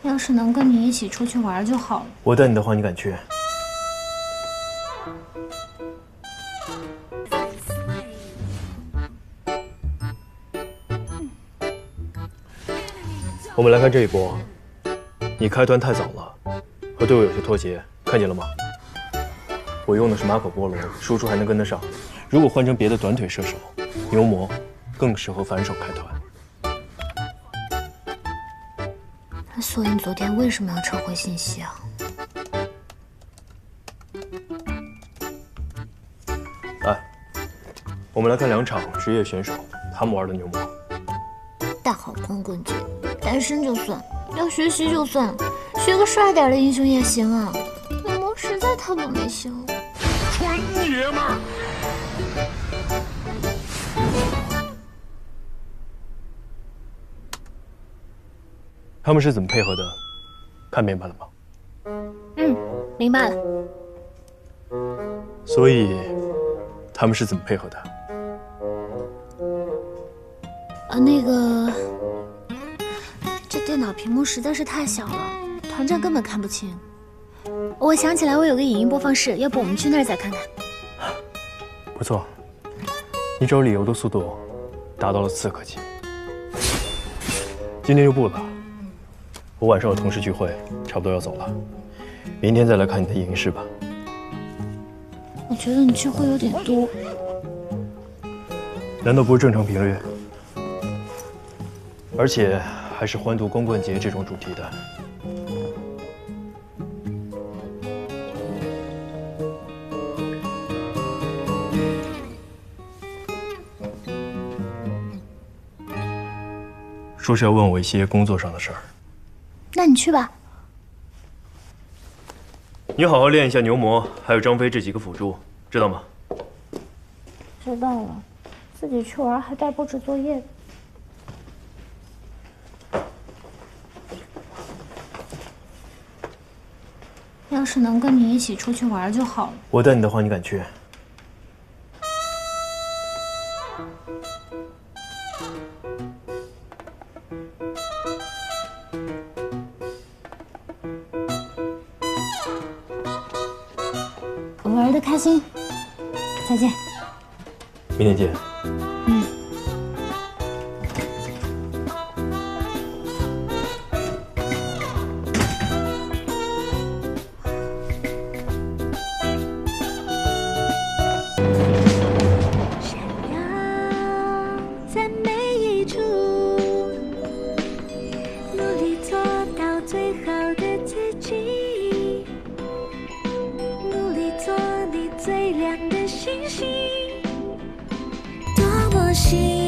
要是能跟你一起出去玩就好了。我带你的话，你敢去？我们来看这一波，你开团太早了，和队友有些脱节，看见了吗？我用的是马可波罗，输出还能跟得上。如果换成别的短腿射手，牛魔更适合反手开团。那索引昨天为什么要撤回信息啊？来，我们来看2场职业选手他们玩的牛魔。大好光棍节，单身就算，要学习就算，学个帅点的英雄也行啊。牛魔实在太不没心了。纯爷们儿！他们是怎么配合的？看明白了吗？明白了。所以，他们是怎么配合的？那个，这电脑屏幕实在是太小了，团战根本看不清。我想起来，我有个影音播放室，要不我们去那儿再看看？不错，你找理由的速度达到了刺客级。今天就不了，我晚上有同事聚会，差不多要走了。明天再来看你的影视吧。我觉得你聚会有点多。难道不是正常频率？而且还是欢度光棍节这种主题的。说是要问我一些工作上的事儿。那你去吧。你好好练一下牛魔，还有张飞这几个辅助，知道吗？知道了，自己去玩还带布置作业。要是能跟你一起出去玩就好了。我带你的话，你敢去？玩得开心，再见。明天见。在每一处，努力做到最好的自己，努力做你最亮的星星，多么幸